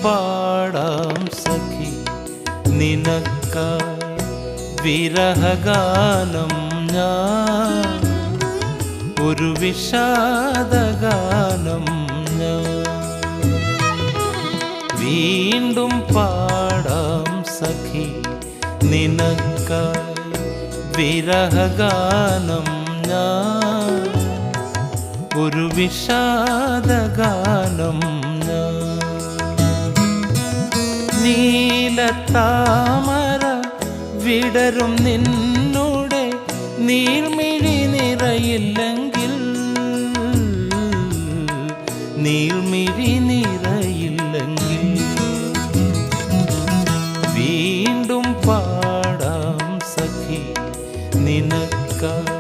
പാടാം സഖി നിനക്കായി വിരഹഗാനം ഞാൻ, ഒരു വിഷാദഗാനം ഞാൻ. വീണ്ടും പാടാം സഖി നിനക്കായി വിരഹഗാനം ഞാൻ, ഒരു വിഷാദഗാനം ഞാൻ. നീലത്താമര വിടരും നിന്നുടെ നീർമിഴി നിറയില്ലെങ്കിൽ, നീർമിഴി നിറയില്ലെങ്കിൽ വീണ്ടും പാടാം സഖി നിനക്കായി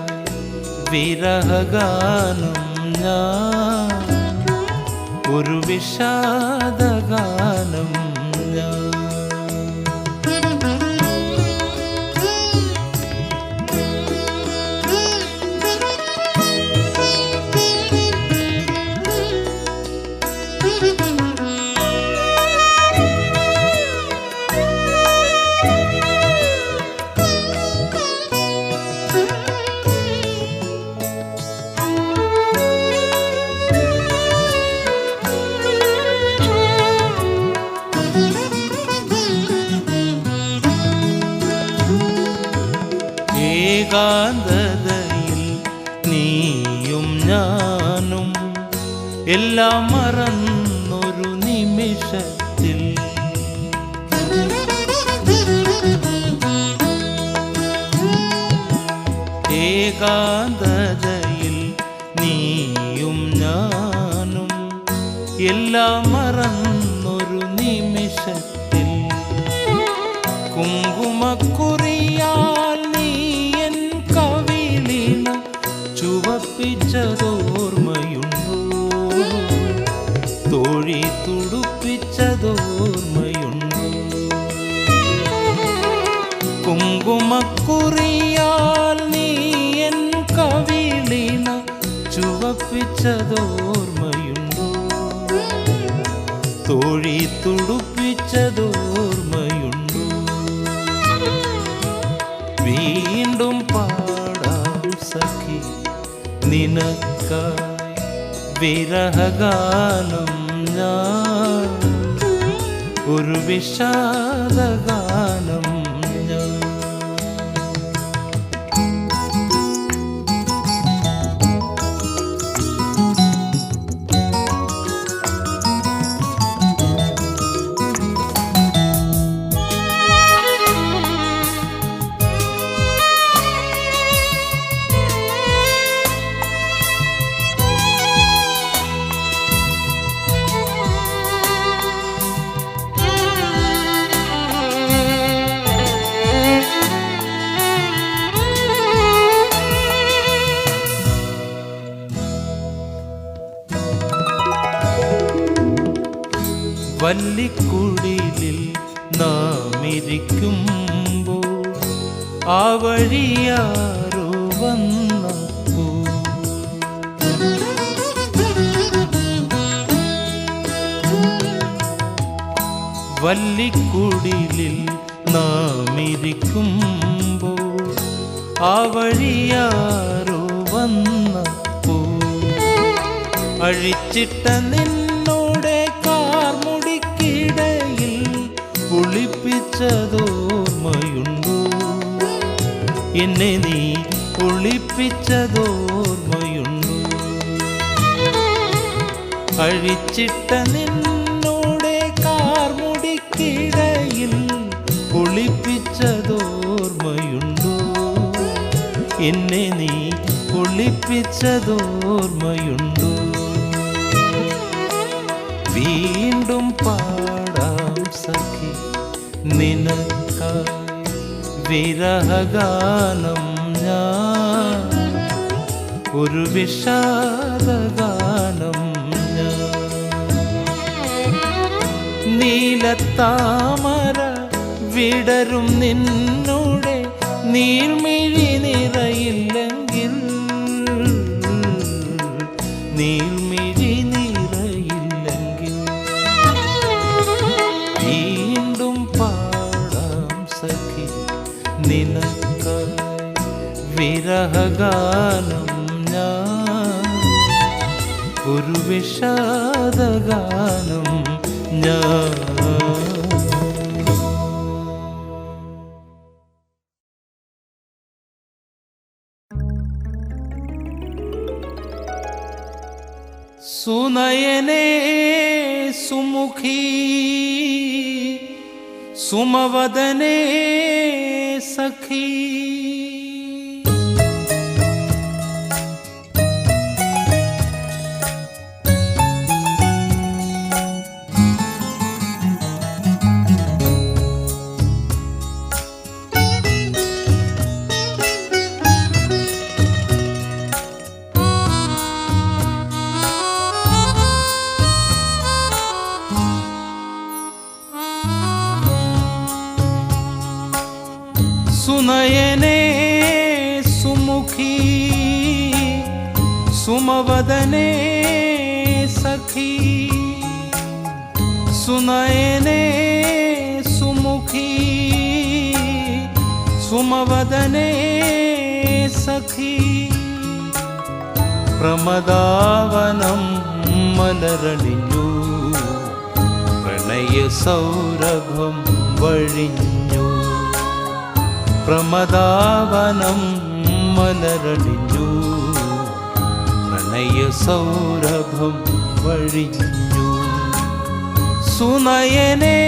വിരഹഗാനം ഞാൻ, ഒരു വിഷാദഗാനം ഞാൻ. ഏകാന്തതയിൽ നീയും ഞാനും എല്ലാം മറന്നൊരു നിമിഷത്തിൽ, ഏകാന്തതയിൽ നീയും ഞാനും എല്ലാം മറന്നൊരു നിമിഷത്തിൽ, കുങ്കുമക്കുറിയാൽ ചുവപ്പിച്ചതോർമ്മയുണ്ടോ, തോഴി തുടുപ്പിച്ചതോർമ്മയുണ്ടോ. കുങ്കുമക്കുറിയാൽ നീ എൻ കവിളിന ചുവപ്പിച്ചതോർമ്മയുണ്ടോ, തോഴി തുടുപ്പിച്ചതോർമ്മയുണ്ടോ. വീണ്ടും പാടാം സഖി നിനക്കായി വിരഹഗാനം ഞാൻ, ഒരു വിഷാദഗാനം ഞാൻ. വല്ലിക്കുടിലിൽ നാം ഇരിക്കുമ്പോൾ ആ വഴിയാരോ വന്നപ്പോൾ, വല്ലിക്കുടിലിൽ നാം ഇരിക്കുമ്പോൾ ആ വഴിയാരോ വന്നപ്പോൾ, അഴിച്ചിട്ട നിന്നോടെ കാർമുടിക്കിടയിൽ ഒളിപ്പിച്ചതോർമ്മയുണ്ടോ, എന്നെ നീ ഒളിപ്പിച്ചതോർമ്മയുണ്ടോ. അഴിച്ചിട്ട നിന്നോടെ കാർമുടിക്കിടയിൽ ഒളിപ്പിച്ചതോർമ്മയുണ്ടോ, എന്നെ നീ ഒളിപ്പിച്ചതോർമ്മയുണ്ടോ. വീണ്ടും പാടാം സഖി നിനക്കായി വിരഹഗാനം ഞാൻ, ഒരു വിഷാദഗാനം ഞാൻ. നീലത്താമര വിടരും നിന്നുടെ നീർമിഴി നിറയില്ലെങ്കിൽ, നീർമിഴി നിറയില്ലെങ്കിൽ ഒരു വിഷാദഗാനം ഞാൻ. സുനയനേ സുമുഖി സുമവദനേ സഖി, സുനയനേ സുമുഖി സുമവദനേ സഖി, സുനയനേ സുമുഖി സുമവദനേ സഖി, പ്രമദാവനം മലരണിഞ്ഞു പ്രണയ സൗരഭം വഴിഞ്ഞു, പ്രമദാവനം മലരണിഞ്ഞു പ്രണയ സൗരഭം വഴിഞ്ഞു. സുനയനേ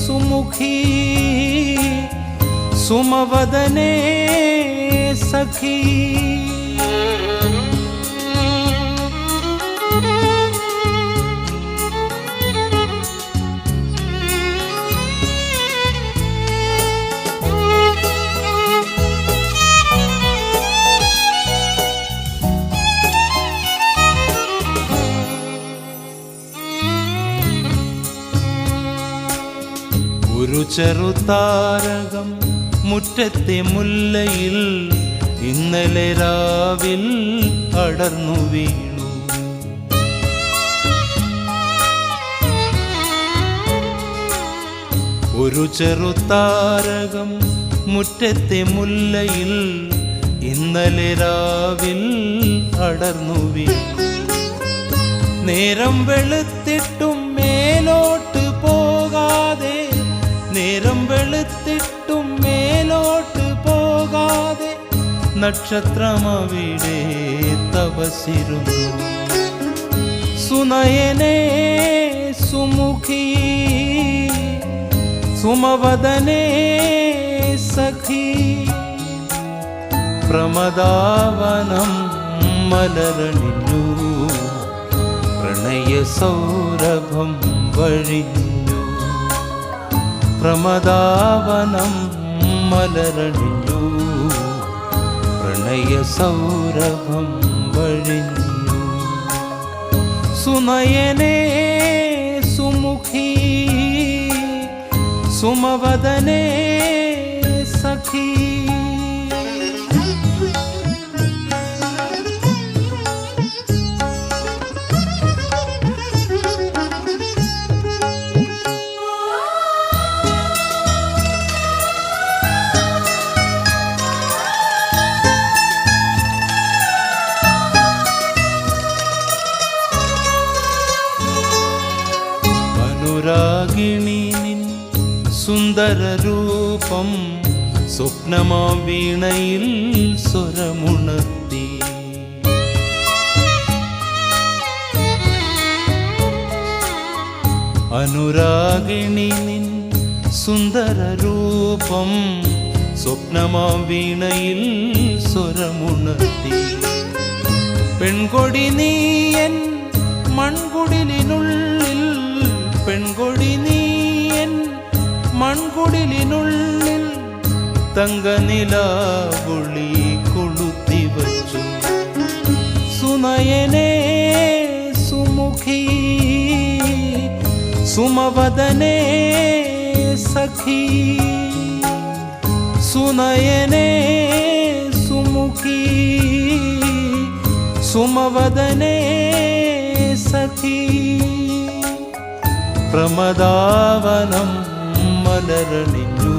സുമുഖി സുമവദനേ സഖി, ഒരു ചെറുതാരകം മുറ്റത്തെ മുല്ലയിൽ ഇന്നലെ രാവിൽ അടർന്നു വീണു. ഒരു ചെറുതാരകം മുറ്റത്തെ മുല്ലയിൽ ഇന്നലെ രാവിൽ അടർന്നു വീണു. നേരം വെളുത്തിട്ടും മേലോട്ട് പോകാതെ, നേരം വെളുത്തിട്ടും മേലോട്ട് പോകാതെ നക്ഷത്രമവിടെ തപസ്സിരുന്നു. സുനയനേ സുമുഖി സുമവദനേ സഖി, പ്രമദാവനം മലരണിഞ്ഞു പ്രണയ സൗരഭം വഴിഞ്ഞു, പ്രമദാവനം മലരണിഞ്ഞു പ്രണയ സൗരഭം വഴിഞ്ഞു. സുനയനേ സുമുഖി സുമവദനേ സഖി, അനുരാഗിണി നിൻ സുന്ദരരൂപം സ്വപ്നമാം വീണയിൽ സ്വരമുണർത്തി. അനുരാഗിണി നിൻ സുന്ദരരൂപം സ്വപ്നമാം വീണയിൽ സ്വരമുണർത്തി. പെൺകൊടി നീയൻ മൺകുടിലിനുള്ളിൽ, പെൺകൊടി നീയൻ മൺകുടിലിനുള്ളിൽ തങ്കനിലാവൊളി കൊളുത്തി വച്ചു. സുനയനേ സുമുഖി സുമവദനേ സഖി, സുനയനേ സുമുഖി സുമവദനേ സഖി, പ്രമദാവനം മലരണിഞ്ഞു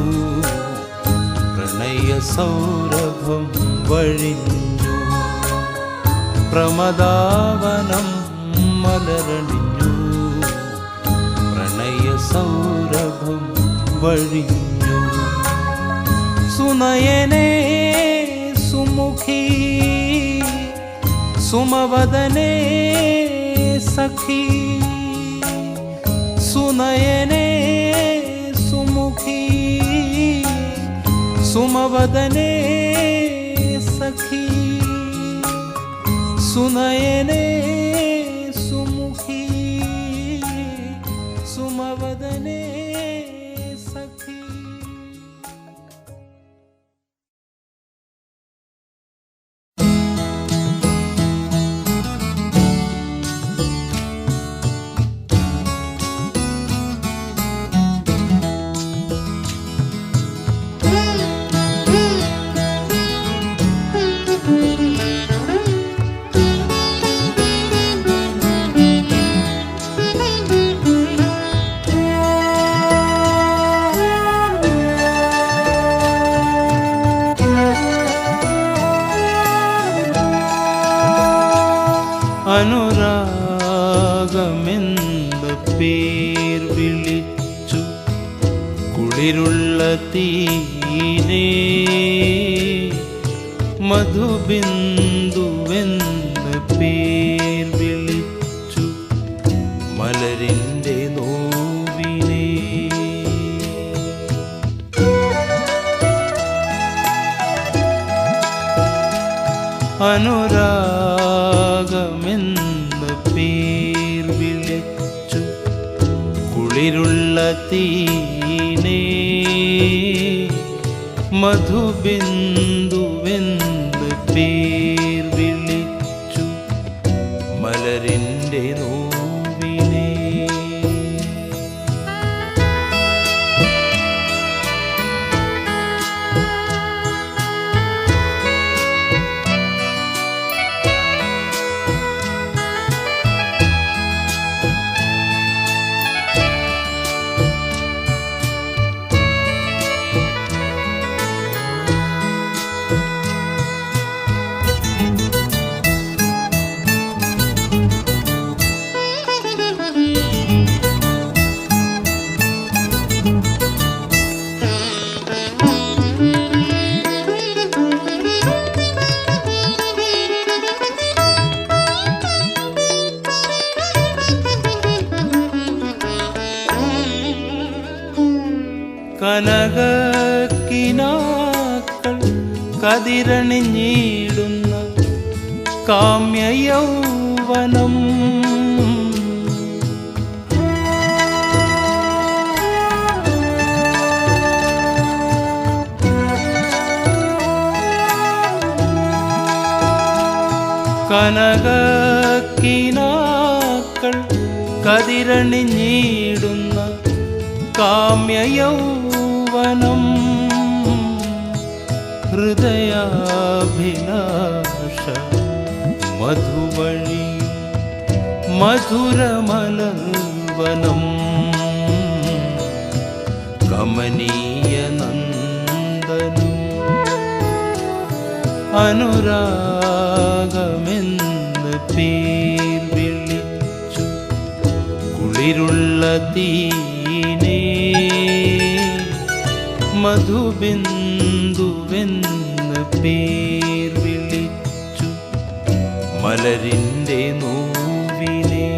പ്രണയ സൗരഭം വഴിഞ്ഞു, പ്രമദാവനം മലരണിഞ്ഞു, പ്രണയ സൗരഭം വഴിഞ്ഞു. സുനയനേ സുമുഖി സുമവദനേ സഖി, സുനയനേ സുമുഖി സുമവദനേ സഖി, സുനയനേ സുമുഖി സുമവദനേ സഖി. അനുരാഗമെന്ന പേർ വിളിച്ചു കുളിരുള്ള തീരേ, മധുബിന്ദുവെന്ന പേർ വിളിച്ചു മലരിൻ്റെ നോവിനെ. അനുരാഗമെന്ന പേർ വിളിച്ചു കുളിരുള്ള തീനേ, മധുബിന്ദുവെന്ന പേർ വിളിച്ചു മലരിൻ്റെ നോവിനെ. കനകക്കിനാക്കൾ കതിരണിഞ്ഞിടുന്ന കാമ്യയൗവനം, കനകക്കിനാക്കൾ കതിരണിഞ്ഞിടുന്ന കാമ്യയൗവനം, ഹൃദയാഭിലാഷ മധുവഴി മധുരമലർവനം, കമനീയ നന്ദനം. അനുരാഗമെന്ന പേർ വിളിച്ചു കുളിരുള്ള തീനേ, മധുബിന്ദുവെന്ന പേർ വിളിച്ചു മലരിൻ്റെ നോവിനെ.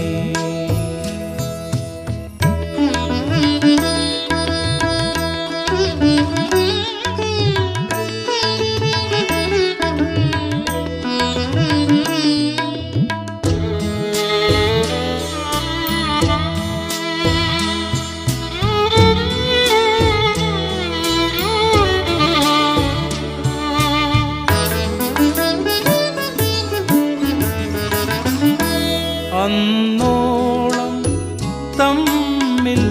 അന്നോളം തമ്മിൽ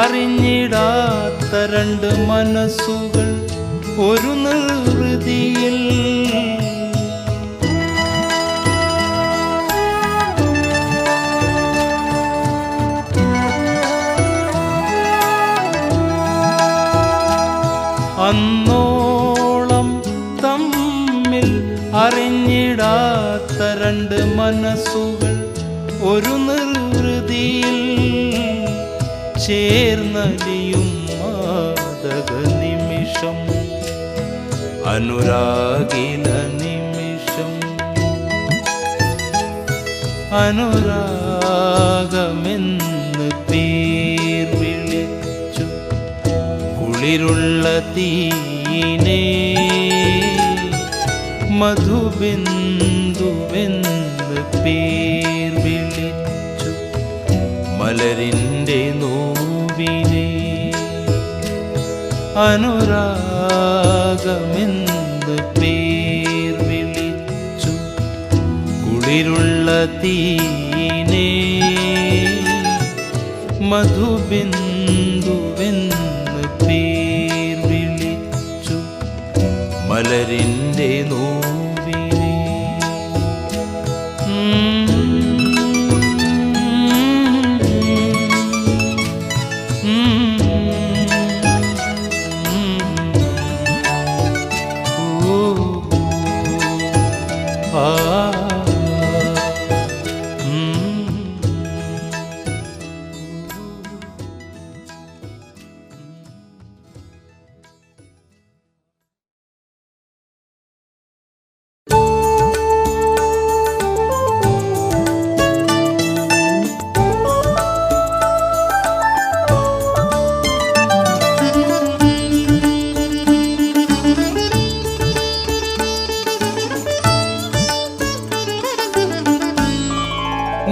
അറിഞ്ഞിടാത്ത രണ്ട് മനസ്സുകൾ ഒരു നിർവൃതിയിൽ, അന്നോളം തമ്മിൽ അറിഞ്ഞിടാത്ത രണ്ട് മനസ്സുകൾ ഒരു നിർവൃതിയിൽ ചേർന്നലിയും മാദക നിമിഷം, അനുരാഗില നിമിഷം. അനുരാഗമെന്ന് പേർ വിളിച്ചു കുളിരുള്ള തീനെ, മധുബിന്ദുവെന്ന് പേർ വിളിച്ചു മലരിൻ്റെ നോവിനെ. അനുരാഗമെന്ന് പേർ വിളിച്ചു കുളിരുള്ള തീനെ, മധുബിന്ദുവെന്ന് പേർ വിളിച്ചു മലരിൻ്റെ നോവിനെ.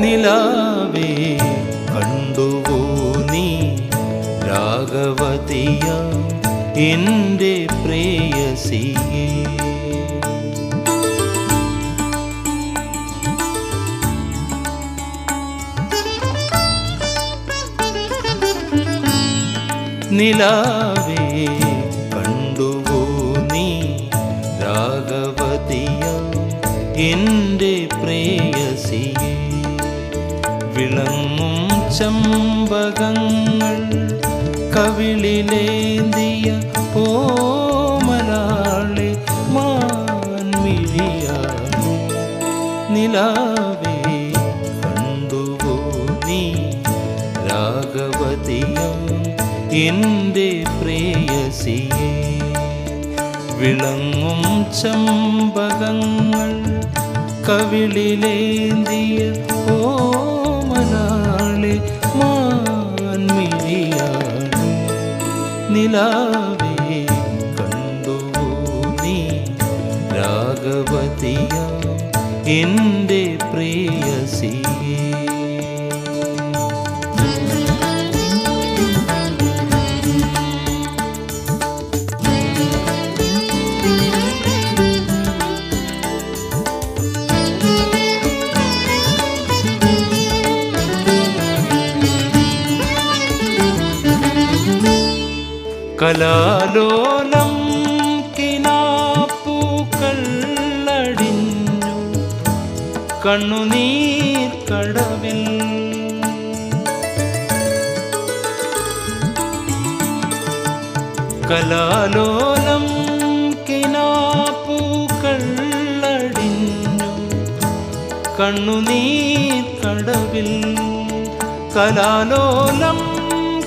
നിലാവേ കണ്ടുവോ നീ രാഘവതിയ എൻ്റെ പ്രേയസിയെ? നിലാവേ കണ്ടുവോ നീ രാഘവതിയ എൻ്റെ പ്രേയസിയെ? വിളങ്ങും ചമ്പകങ്ങൾ കവിളിലേന്തിയ ഓമലാളെ മാൻമിഴിയാളെ. നിലാവേ കണ്ടുവോ നീ രാഘവതിയ എൻ്റെ പ്രേയസിയെ? വിളങ്ങും ചമ്പകങ്ങൾ കവിളിലേന്തിയ ഓമലാളെ മാൻമിഴിയാളെ. നിലാവേ കണ്ടുവോ നീ രാഘവതിയ എൻ്റെ പ്രേയസിയെ? കലാലോലം കിനാപ്പൂക്കൾ അടിഞ്ഞു കണ്ണുനീർ കടവിൽ. കലാലോലം കിനാപ്പൂക്കൾ അടിഞ്ഞു കണ്ണുനീർ കടവിൽ. കലാലോലം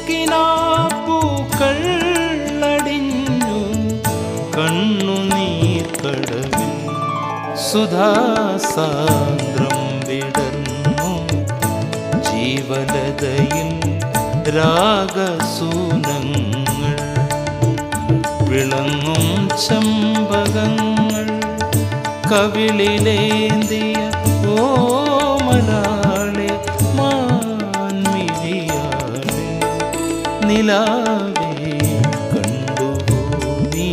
കിനാപ്പൂക്കൾ കണ്ണുനീർ കടവിൽ. സുധാസാന്ദ്രം വിടർന്നു ജീവലതയിൽ രാഗസൂനങ്ങൾ. വിളങ്ങും ചമ്പകങ്ങൾ കവിളിലേന്തിയ ഓമലാളെ മാൻമിഴിയാളെ. നിലാവേ കണ്ടുവോ നീ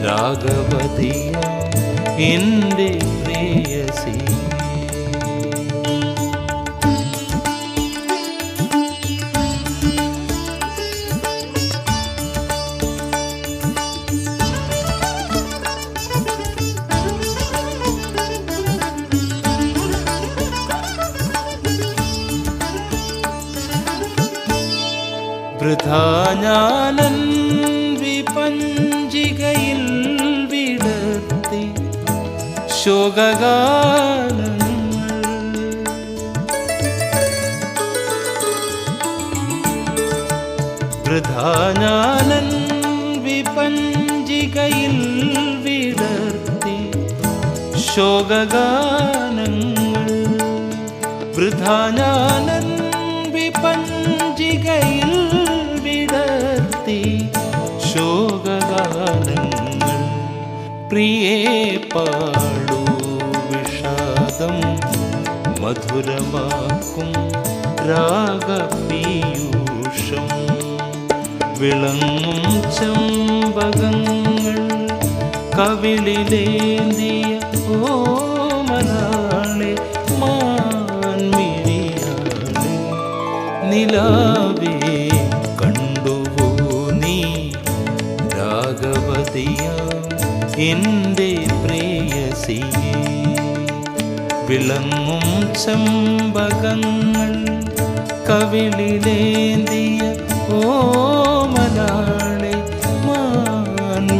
രാഘവതിയ എൻ്റെ പ്രേയസി? വൃഥാ ഞാനൻ വിപഞ്ചികയിൽ വിടർത്തി ശോകഗാനങ്ങൾ. വൃഥാ ഞാനൻ വിപഞ്ചികയിൽ വിടർത്തി ശോകഗാനങ്ങൾ. വൃഥാ ഞാനൻ വിപഞ്ചികയിൽ വിടർത്തി ശോകഗാനങ്ങൾ. പ്രിയേ പാടൂ വിഷാദം മധുരമാക്കും രാഗപീയൂഷം. വിളങ്ങും ചെമ്പകങ്ങൾ കവിളിലേന്തിയ ഓമനാളെ മാൻമിഴിയാളെ. നിലാവേ കണ്ടുവോ നീ രാഗവതിയാം എൻ്റെ പ്രേയസിയെ. വിളങ്ങും ചെമ്പകങ്ങൾ കവിളിലേന്തിയ ഓമനാളെ മാൻമിഴിയാളെ.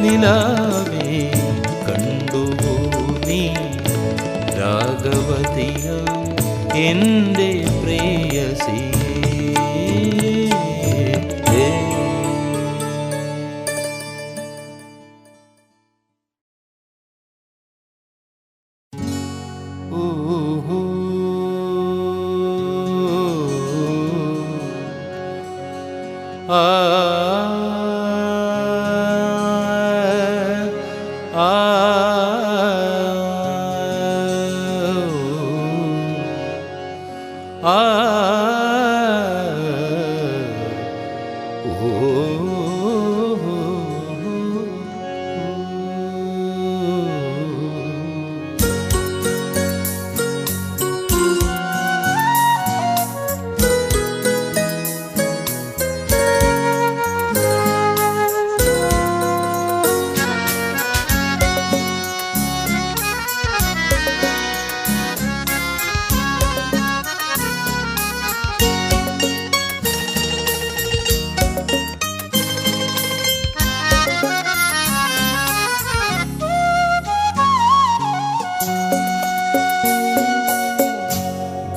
നിലാവേ കണ്ടുവോ നീ രാഗവതിയാം എൻ്റെ പ്രേയസിയെ.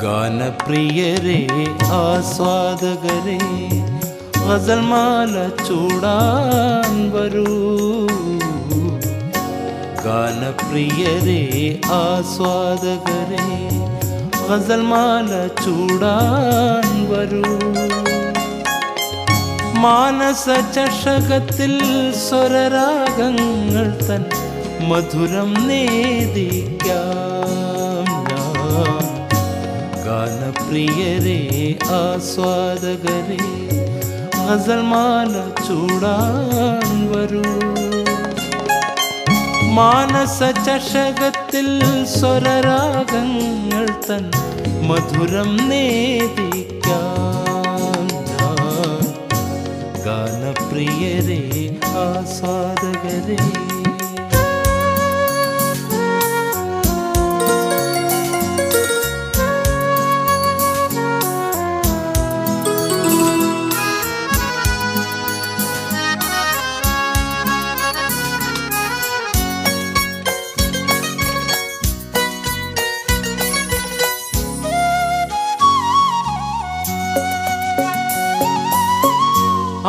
ഗാനപ്രിയരേ ആസ്വാദകരേ ഗസൽമാല ചൂടാൻ വരൂ. ഗാനപ്രിയരേ ആസ്വാദകരേ ഗസൽമാല ചൂടാൻ വരൂ. മാനസ ചഷകത്തിൽ സ്വരരാഗങ്ങൾ തൻ മധുരം നേദിക്കാം ഞാൻ. ഗാനപ്രിയരേ ആസ്വാദകരേ ഗസൽമാല ചൂടാൻ വരൂ. മാനസ ചഷകത്തിൽ സ്വരരാഗങ്ങൾ തൻ മധുരം നേദിക്കാം ഞാൻ. ഗാനപ്രിയരേ ആസ്വാദകരേ.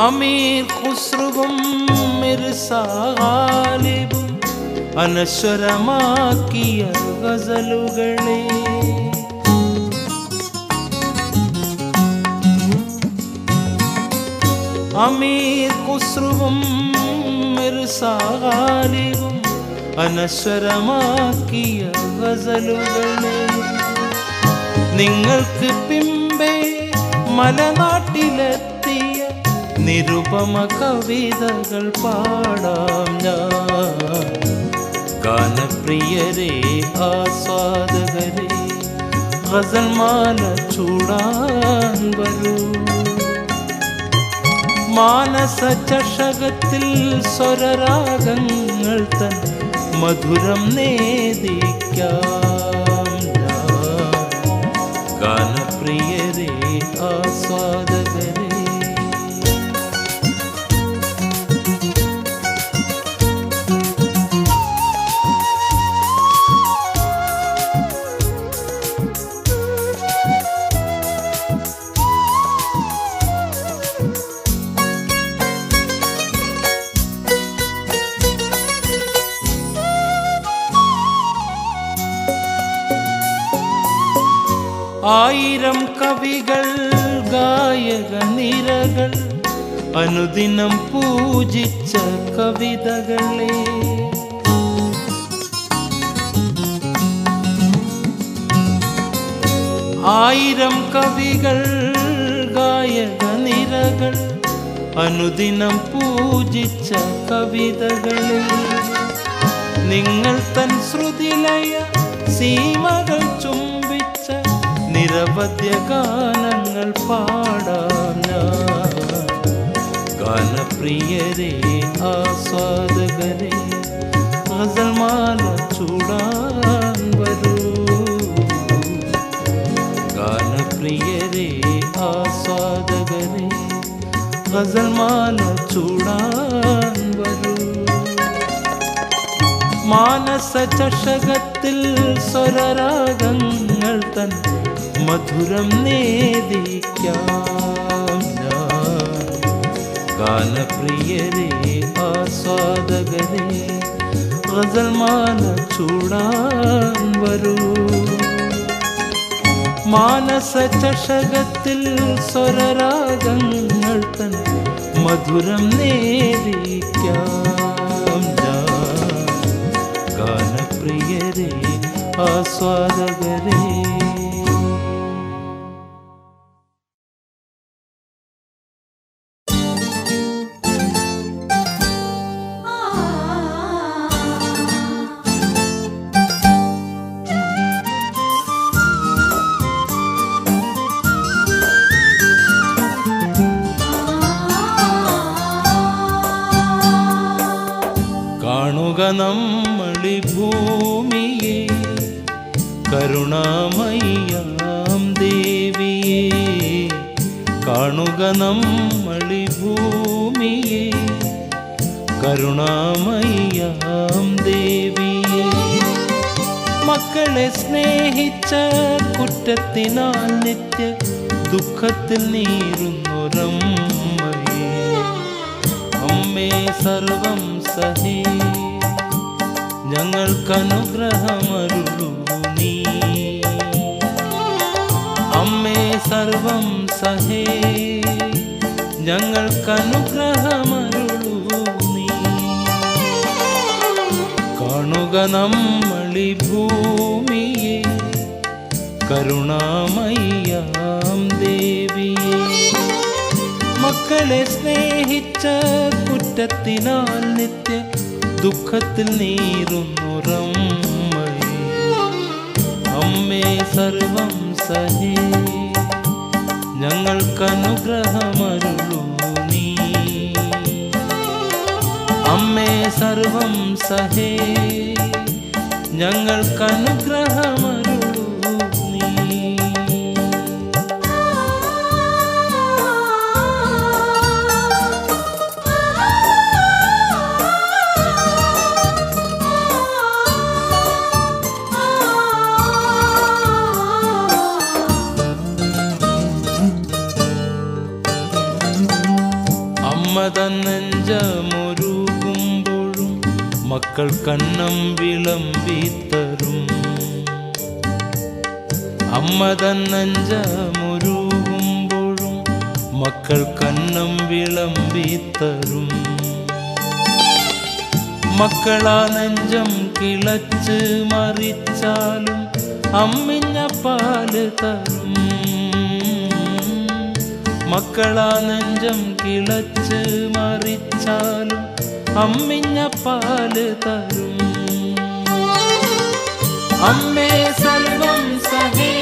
അമീർ ഖുസ്രുവും മിർസാ ഗാലിബും അനശ്വരമാക്കിയ ഗസലുകളെ. അമീർ ഖുസ്രുവും മിർസാ ഗാലിബും അനശ്വരമാക്കിയ ഗസലുകളെ. നിങ്ങൾക്ക് പിമ്പേ മലനാട്ടിലെത്തിയ നിരുപമ കവിതകൾ പാടാം ഞാൻ. ഗാനപ്രിയരേ ആസ്വാദകരേ ഗസൽമാല ചൂടാൻ വരൂ. മാനസ ചഷകത്തിൽ സ്വരരാഗങ്ങൾ തൻ മധുരം നേദിക്കാം ഞാൻ. ഗാനപ്രിയരേ ആസ്വാദകരേ. ആയിരം കവികൾ ഗായക നിരകൾ അനുദിനം പൂജിച്ച കവിതകളെ ആയിരം കവികൾ ഗായക നിരകൾ അനുദിനം പൂജിച്ച കവിതകളെ നിങ്ങൾ തൻ ശ്രുതിലയ സീമകൾ ചുംബിച്ച നിരവധ്യ ഗാനങ്ങൾ പാടാം ഞാൻ. ഗാനപ്രിയരെ ആസ്വാദകരെ ഗസൽമാല ചൂടാൻ വരൂ. ഗാനപ്രിയരെ ആസ്വാദകരെ ഗസൽമാല ചൂടാൻ വരൂ. മാനസ ചഷകത്തിൽ സ്വരരാഗങ്ങൾ തൻ മധുരം നേദിക്കാം ഞാൻ. ഗാനപ്രിയരെ ആസ്വാദകരെ ഗസൽമാല ചൂടാൻ വരൂ. മാനസ ചഷകത്തിൽ സ്വരരാഗങ്ങൾ തൻ മധുരം നേദിക്കാം ഞാൻ. ഗാനപ്രിയരെ ആസ്വാദകരെ കാണുക നമ്മളി ഭൂമിയെ കരുണാമയ്യാം ദേവിയെ. കാണുക നമ്മളി ഭൂമിയെ കരുണാമയ്യാം ദേവിയെ. മക്കളെ സ്നേഹിച്ച കുറ്റത്തിനാൽ നിത്യ ദുഃഖത്തിൽ നീറുന്നൊരമ്മയെ. അമ്മേ സർവം സഹേ ഞങ്ങൾക്കനുഗ്രഹമരുളൂ നീ. അമ്മേ സർവം സഹേ ഞങ്ങൾക്കനുഗ്രഹമരുളൂ നീ. കാണുക നമ്മളി ഭൂമിയെ കരുണാമയ്യാം ദേവിയെ. മക്കളെ സ്നേഹിച്ച കുറ്റത്തിനാൽ നിത്യ ദുഃഖത്തിൽ നീറുന്നൊരമ്മയെ. അമ്മേ സർവം സഹേ ഞങ്ങൾക്കനുഗ്രഹമരുളൂ നീ. അമ്മേ സർവം സഹേ ഞങ്ങൾക്കനുഗ്രഹമരുളൂ നീ. നെഞ്ചമുരുകുമ്പോഴും മക്കൾ കന്നം വിളമ്പിത്തരും. അമ്മ തൻ നെഞ്ചമുരുകുമ്പോഴും മക്കൾ കന്നം വിളമ്പിത്തരും. മക്കളാ നെഞ്ചം കിളച്ച് മറിച്ചാലും അമ്മിഞ്ഞ പാല് തരും. മക്കളാ നെഞ്ചം കിളച്ച് മറിച്ചാലും അമ്മിഞ്ഞ പാല് തരും. അമ്മേ സർവം സഹേ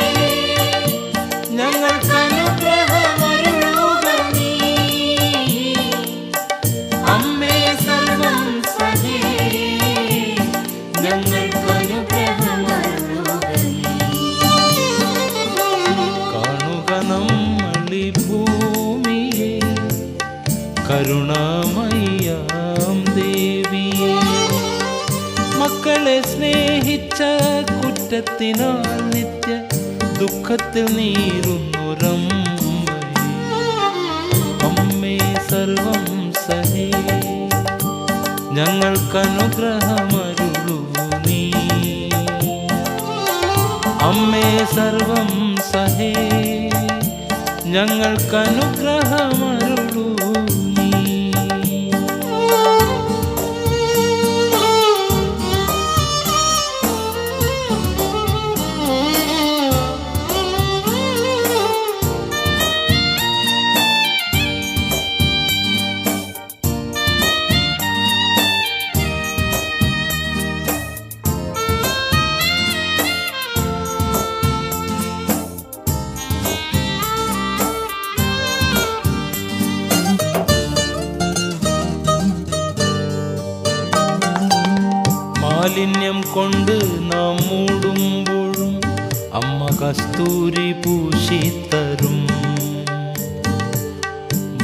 ഞങ്ങൾക്കനുഗ്രഹമരുളുക നീ. അമ്മേ സർവം സഹേ ഞങ്ങൾക്കനുഗ്രഹമരുളുക നീ. കാണുക നമ്മളി ഭൂമിയെ കരുണാമയ്യാം ദേവിയെ. മക്കളെ സ്നേഹിച്ച കുറ്റത്തിനാൽ നിത്യ ദുഃഖത്തിൽ നീറുന്നൊരമ്മയെ. അമ്മേ സർവം സഹേ ഞങ്ങൾക്കനുഗ്രഹമരുളൂ നീ. അമ്മേ സർവം സഹേ ഞങ്ങൾക്കനുഗ്രഹമരുളൂ നീ. മാലിന്യം കൊണ്ട് നാം മൂടുമ്പോഴും അമ്മ കസ്തൂരി പൂശിത്തരും.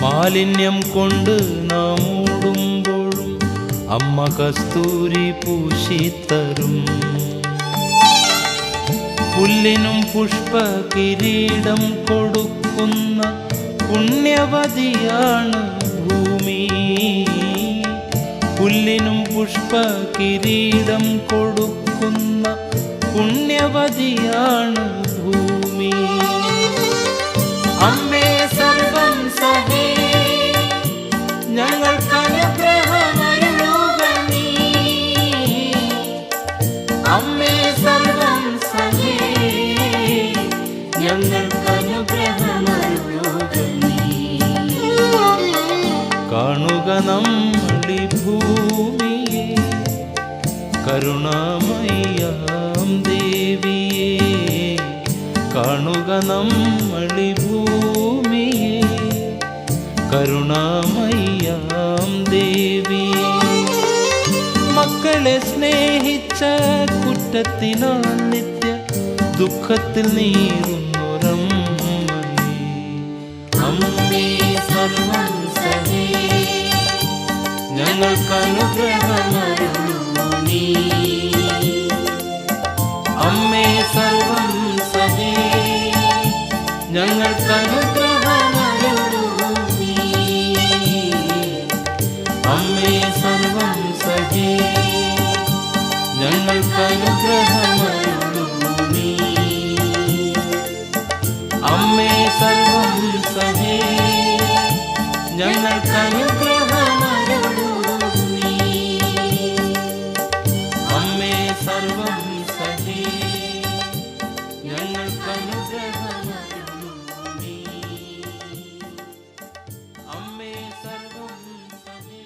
മാലിന്യം കൊണ്ട് നാം മൂടുമ്പോഴും അമ്മ കസ്തൂരി പൂശിത്തരും. പുല്ലിനും പുഷ്പ കിരീടം കൊടുക്കുന്ന പുണ്യവതിയാണ് ഭൂമി. പുല്ലിനും പുഷ്പ കിരീടം കൊടുക്കുന്ന പുണ്യവതിയാണ് ഭൂമി. അമ്മേ സർവം സഹേ ഞങ്ങൾക്കനുഗ്രഹമരുളുക നീ. അമ്മേ സർവം സഹേ ഞങ്ങൾക്കനുഗ്രഹമരുളുക നീ. കാണുക നമ്മളീ ഭൂമിയെ കരുണാമയ്യാം ദേവിയെ. കാണുക നമ്മളീ ഭൂമിയെ കരുണാമയ്യാം ദേവിയെ. മക്കളെ സ്നേഹിച്ച കുറ്റത്തിനാൽ നിത്യ ദുഃഖത്തിൽ നീറുന്നൊരമ്മയെ. അമ്മേ സർവം സഹേ ഞങ്ങൾക്കനുഗ്രഹമരുളൂ നീ. അമ്മേ സർവം സഹേ ഞങ്ങൾക്കനുഗ്രഹമരുളൂ നീ. അമ്മേ സർവം സഹേ ഞങ്ങൾക്കനുഗ്രഹമരുളൂ നീ. അമ്മേ സർവം സഹേ ഞങ്ങൾക്കനുഗ്രഹമരുളൂ നീ. അമ്മേ സർവം സഹേ ഞങ്ങൾക്കനുഗ്രഹമരുളൂ നീ. അമ്മേ സർവം സഹേ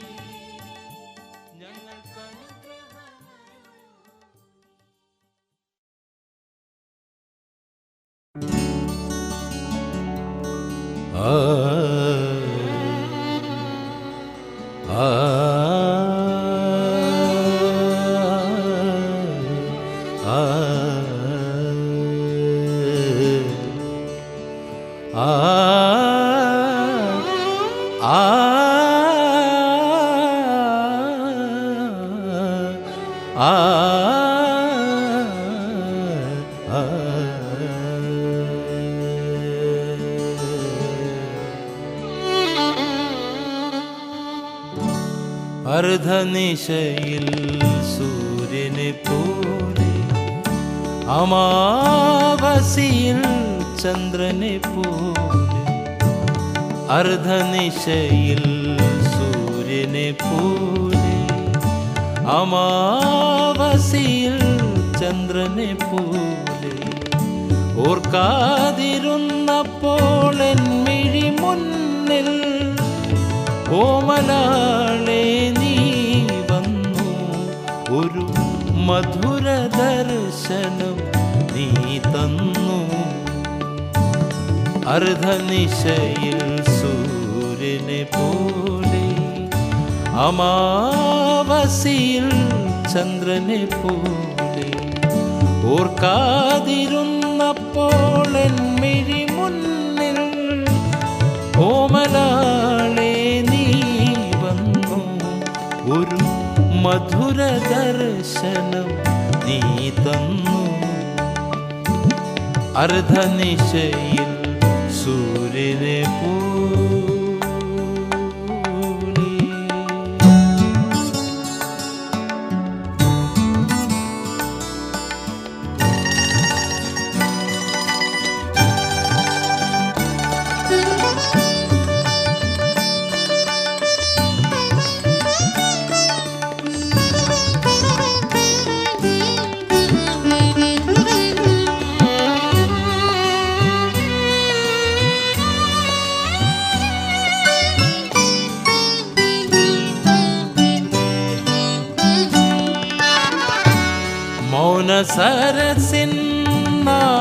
അർദ്ധനിശയിൽ സൂര്യനെ പോലെ അമാവാസിയിൽ ചന്ദ്രനെ പോലെ. അർദ്ധനിശയിൽ സൂര്യനെ പോലെ അമാവാസിയിൽ ചന്ദ്രനെ പോലെ. ഓർക്കാതിരുന്നപ്പോൾ എൻ മിഴി മുന്നിൽ ഓമലാളെ നീ വന്നു. ഒരു മധുര ദർശനം നീ തന്നു. അർദ്ധനിശയിൽ സൂര്യനെ പോലെ അമാവാസിയിൽ ചന്ദ്രനെ പോലെ. ഓർക്കാതിരുന്നപ്പോൾ എൻ മിഴി മുന്നിൽ ഓമലാളെ നീ വന്നു. ഒരു മധുര ദർശനം നീ തന്നു. അർദ്ധനിശയിൽ സൂര്യനെ പോലെ.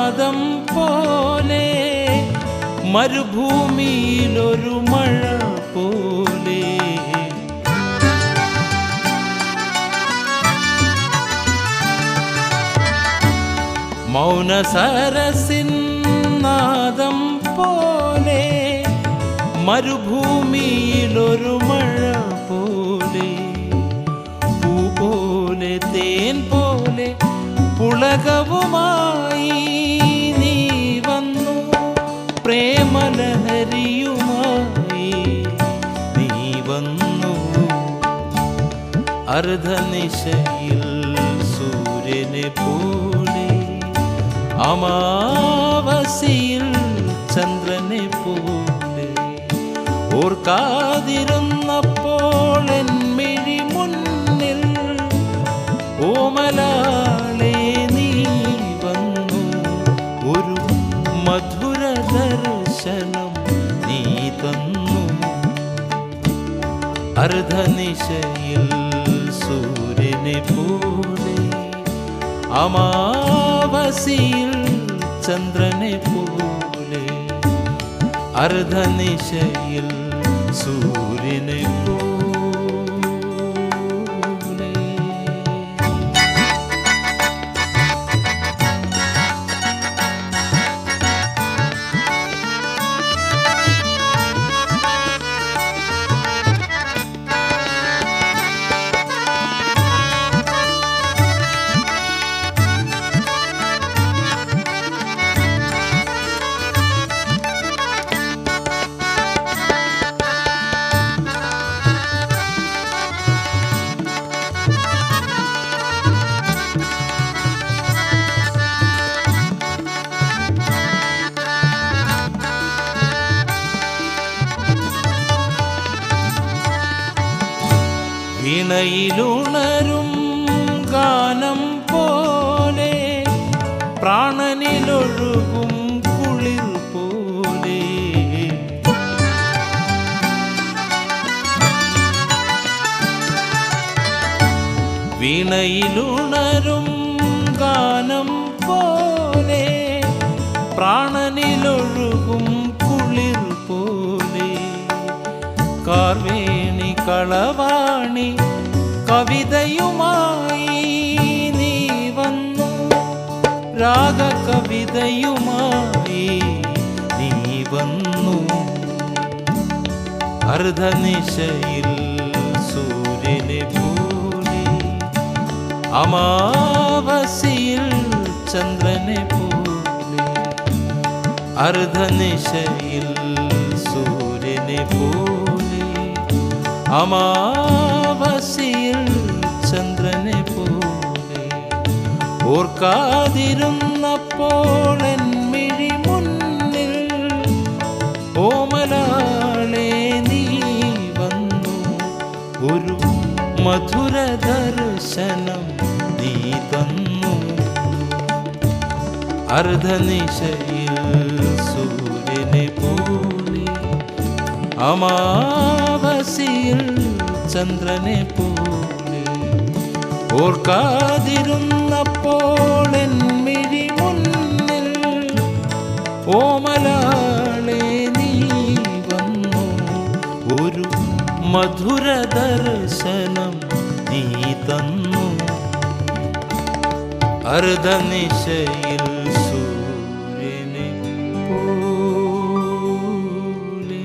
നാദം പോലെ മരുഭൂമിയിലൊരു മഴ പോലെ മൗനസരസിൻ നാദം പോലെ മരുഭൂമിയിലൊരു മഴ പോലെ പൂ പോലെ തേൻ പോലെ പുളകവുമായി നീ വന്നു പ്രേമലഹരിയുമായി നീ വന്നു അർദ്ധനിശയിൽ സൂര്യനെ പോലെ അമാവാസിയിൽ ചന്ദ്രനെ പോലെ ഓർക്കാതിരുന്നപ്പോൾ എൻ മിഴി മുന്നിൽ ഓമലാളെ നീ വന്നു ഒരു മധുര ദർശനം നീ തന്നു അർദ്ധനിശയിൽ സൂര്യനെ പോലെ അമാവാസിയിൽ ചന്ദ്രനെ പോലെ അർദ്ധനിശയിൽ സൂര്യനെ പോലെ വീണയിലുണരും ഗാനം പോലെ പ്രാണനിലൊഴുകും കുളിർ പോലെ വീണയിലുണരും ഗാനം പോലെ പ്രാണനിലൊഴുകും കുളിർ പോലെ കാർവേണി കളവാണി കവിതയുമായി നീ വന്നു രാഗകവിതയുമായി നീ വന്നു അർദ്ധനിശയിൽ സൂര്യനെ പോലെ അമാവാസിയിൽ ചന്ദ്രനെ പോലെ അർദ്ധനിശയിൽ സൂര്യനെ പോലെ അമാവാസിയിൽ ചന്ദ്രനെ പോലെ ഓർക്കാതിരുന്നപ്പോൾ എൻ മിഴി മുന്നിൽ ഓമലാളെ നീ വന്നു ഒരു മധുര ദർശനം നീ തന്നു അർദ്ധനിശയിൽ സൂര്യനെ പോലെ അമാവാസിയിൽ ചന്ദ്രനെ പോലെ ഓർക്കാതിരുന്നപ്പോൾ എൻ മിഴി മുന്നിൽ ഓമലാളെ നീ വന്നു ഒരു മധുര ദർശനം നീ തന്നു അർദ്ധനിശയിൽ സൂര്യനെ പോലെ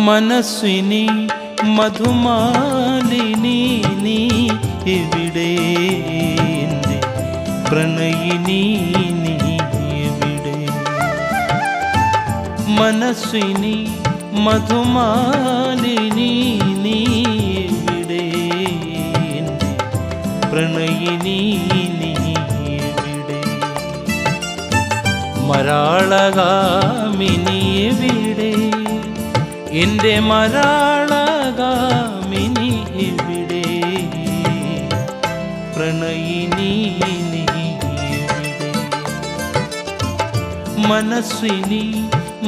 മനസ്വിനി മധുമാലിനി നീ എവിടെ പ്രണയിനി നീ എവിടെ മനസ്വിനി മധുമാലിനി നീ എവിടെ പ്രണയിനി നീ എവിടെ? മരാളകാമിനി എവിടെ? എൻ്റെ മരാളകാമിനി എവിടെ? പ്രണയിനി നീ എവിടെ? മനസ്വിനി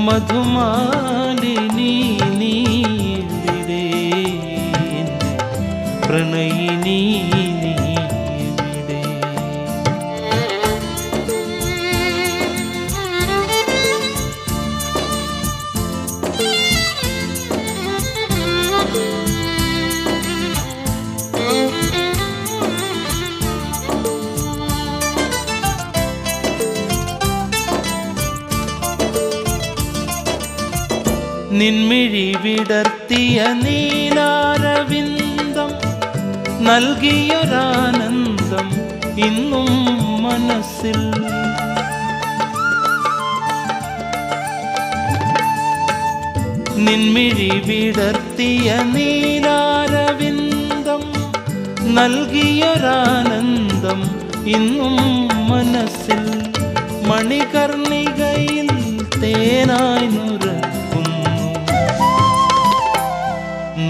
മധുമാലിനി നീ എവിടെ? പ്രണയിനി നീ എവിടെ? നിൻമിഴി വിടർത്തിയ നീലാരവിന്ദം നൽകിയൊരാനന്ദം ഇന്നും മനസ്സിൽ. നിൻമിഴി വിടർത്തിയ നീലാരവിന്ദം നൽകിയൊരാനന്ദം ഇന്നും മനസ്സിൽ. മണികർണികയിൽ തേനായി നുരക്കുന്നു,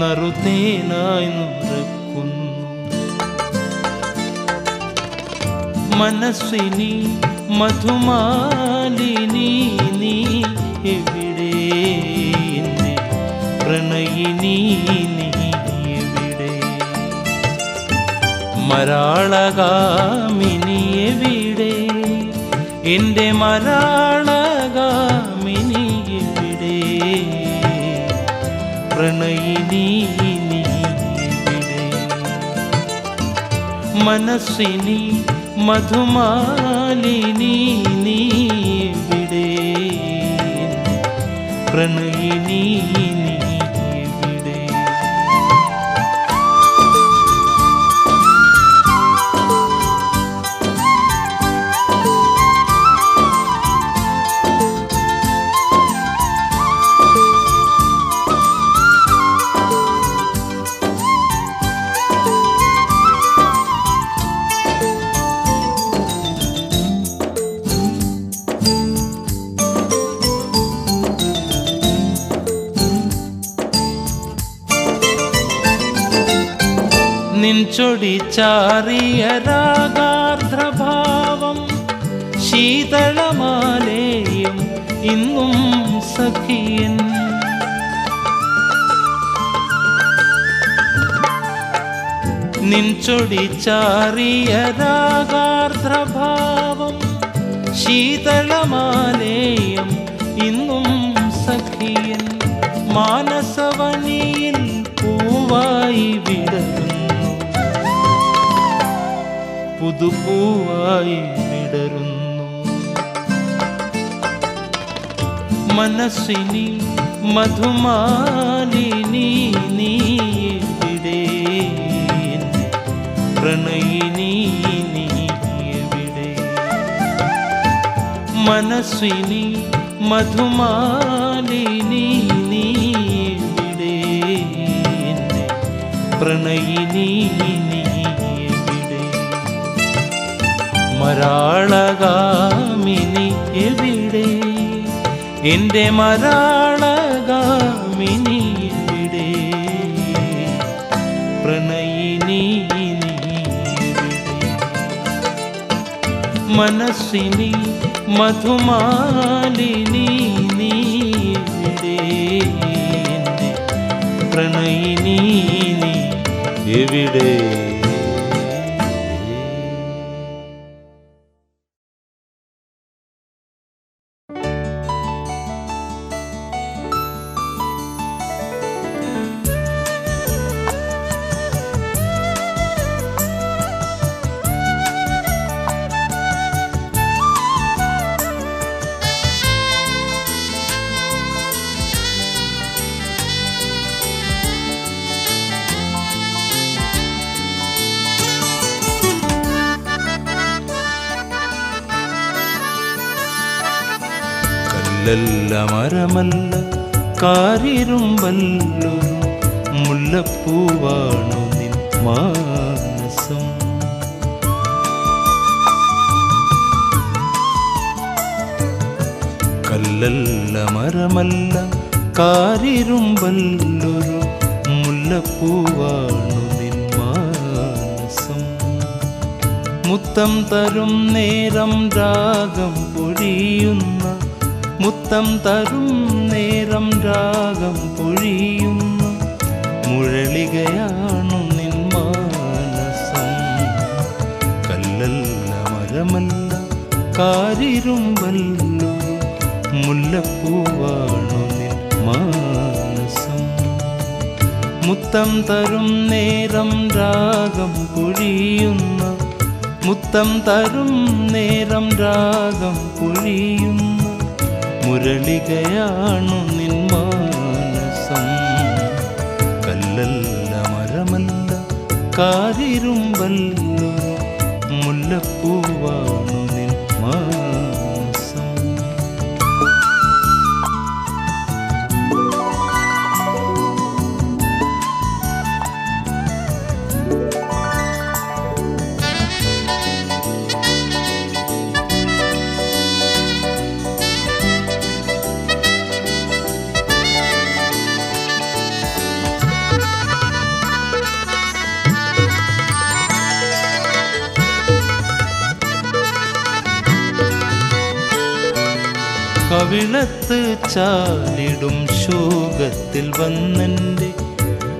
നറുതേനായി നുരക്കുന്നു. മനസ്വിനി മധുമാലിനി നീ എവിടെ? പ്രണയിനി നീ എവിടെ? മരാളകാമിനി എവിടെ? എൻ്റെ മരാളകാമിനി എവിടെ? പ്രണയിനി നീ എവിടെ? മനസ്വിനി മധുമാലിനി നീ എവിടെ? പ്രണയിനി നീ എവിടെ? നിൻചൊടി ചാറിയ രാഗാർദ്രഭാവം ശീതളമാലേയും ഇന്നും സഖിയൻ. നിൻചൊടി ചാറിയ രാഗാർദ്രഭാവം ശീതളമാലേയും ഇന്നും സഖിയൻ. മാനസവനിയിൽ പൂവായി വിടരുന്നു, പുതുപൂവായി വിടരുന്നു. മനസ്വിനി മധുമാലിനി നീ എവിടെ? പ്രണയിനി നീ എവിടെ? മനസ്വിനി മധുമാലിനി നീ എവിടെ? പ്രണയിനി നീ എവിടെ? മരാളകാമിനി എവിടെ? എൻ്റെ മരാളകാമിനി എവിടെ? പ്രണയിനി നീ എവിടെ? മനസ്വിനി മധുമാലിനി നീ എവിടെ? പ്രണയിനി നീ എവിടെ? കല്ലല്ല മരമല്ല കാരിരുമ്പല്ലൊരു മുല്ലപ്പൂവാണു നിൻ മാനസം. കല്ലല്ല മരമല്ല കാരിരുമ്പല്ലൊരു മുല്ലപ്പൂവാണു നിൻ മാനസം. മുത്തം തരും നേരം രാഗം പൊഴിയുന്ന, മുത്തം തരും നേരം രാഗം പൊഴിയുന്ന മുരളികയാണു നിൻ മാനസം. കല്ലല്ല മരമല്ല കാരിരുമ്പല്ലൊരു മുല്ലപ്പൂവാണു നിൻ മാനസം. മുത്തം തരും നേരം രാഗം പൊഴിയുന്ന, മുത്തം തരും നേരം രാഗം പൊഴിയുന്ന മുരളികയാണു നിൻ മാനസം. കല്ലല്ല മരമല്ല കാരിരുമ്പല്ലൊരു മുല്ലപ്പൂവാണു നിൻ മാനസം. കവിളത്ത് ചാലിടും ശോകത്തിൽ വന്നെൻ്റെ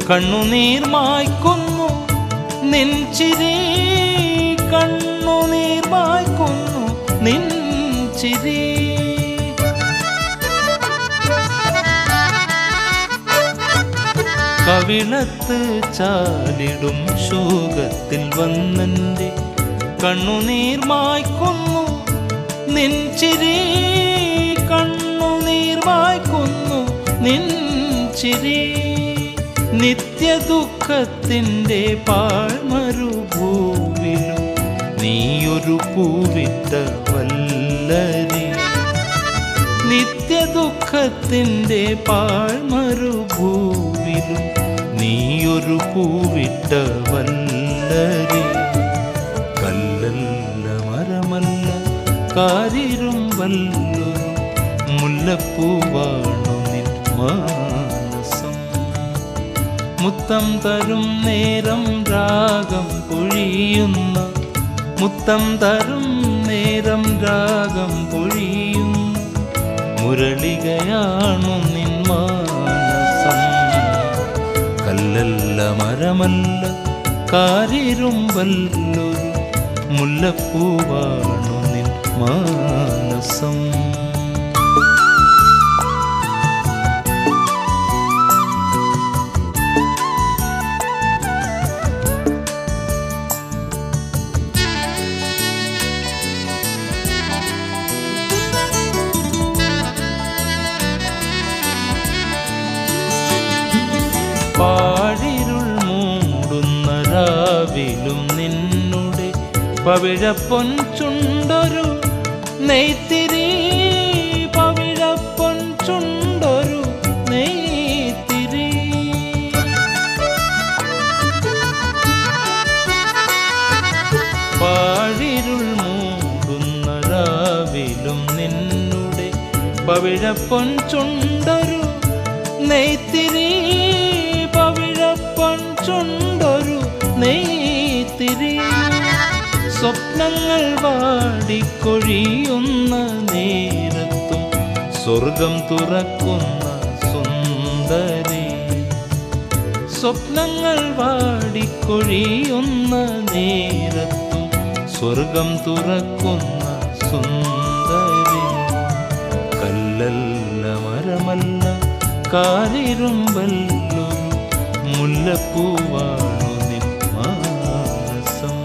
കണ്ണുനീർ മായ്ക്കുന്നു നിൻ ചിരി, കണ്ണുനീർ മായ്ക്കുന്നു നിൻ ചിരി. കവിളത്ത് ചാലിടും ശോകത്തിൽ വന്നെൻ്റെ കണ്ണുനീർ മായ്ക്കുന്നു നിൻ ചിരി, കണ്ണുനീർ മായ്ക്കുന്നു നിൻ ചിരി. നിത്യദുഃഖത്തിൻ്റെ പാഴ്മരുഭൂവിലും നീയൊരു പൂവിട്ട വല്ലരി. നിത്യദുഃഖത്തിൻ്റെ പാഴ്മരുഭൂവിലും നീയൊരു പൂവിട്ട വല്ലരി. കല്ലല്ല മരമല്ല കാരിരുമ്പല്ലൊരു മുല്ലപ്പൂവാണു നിൻ മാനസം. മുത്തം തരും നേരം രാഗം പൊഴിയുന്ന, മുത്തം തരും നേരം രാഗം പൊഴിയുന്ന മുരളികയാണു നിൻ മാനസം. കല്ലല്ല മരമല്ല കാരിരുമ്പല്ലൊരു മുല്ലപ്പൂവാണു നിൻ മാനസം. പാഴിരുൾ മൂടുന്ന രാവിലും നിന്നുടെ പവിഴപ്പൊൻ ചുണ്ടൊരു നെയ്ത്തിരി, പവിഴപ്പൊൻ ചുണ്ടൊരു നെയ്ത്തിരി. പാഴിരുൾ മൂടുന്ന രാവിലും നിന്നുടെ പവിഴപ്പൊൻ ചുണ്ടൊരു നെയ്ത്തിരി, പവിഴപ്പൊൻ ചുണ്ടൊരു നെയ്ത്തിരി. സ്വപ്നങ്ങൾ വാടിക്കൊഴിയുന്ന നേരത്തും സ്വർഗം തുറക്കുന്ന സുന്ദരി. സ്വപ്നങ്ങൾ വാടിക്കൊഴിയുന്ന നേരത്തും സ്വർഗം തുറക്കുന്ന സുന്ദരി. കല്ലല്ല മരമല്ല കാരിരുമ്പല്ലൊരു മുല്ലപ്പൂവാണു നിൻ മാനസം.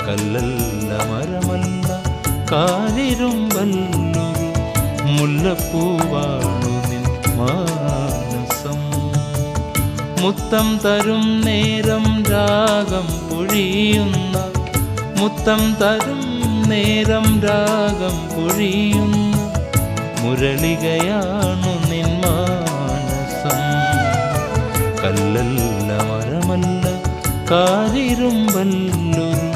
കല്ലല്ല മരമല്ല കാരിരുമ്പല്ലൊരു മുല്ലപ്പൂവാണു നിൻ മാനസം. മുത്തം തരും നേരം രാഗം പൊഴിയുന്ന, മുത്തം തരും നേരം രാഗം പൊഴിയുന്ന മുരളികയാണു നിൻ മാനസം. കല്ലല്ല മരമല്ല കാരിരുമ്പല്ലൊരു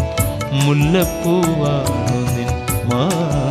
മുല്ലപ്പൂവാണു നിൻ മാനസം.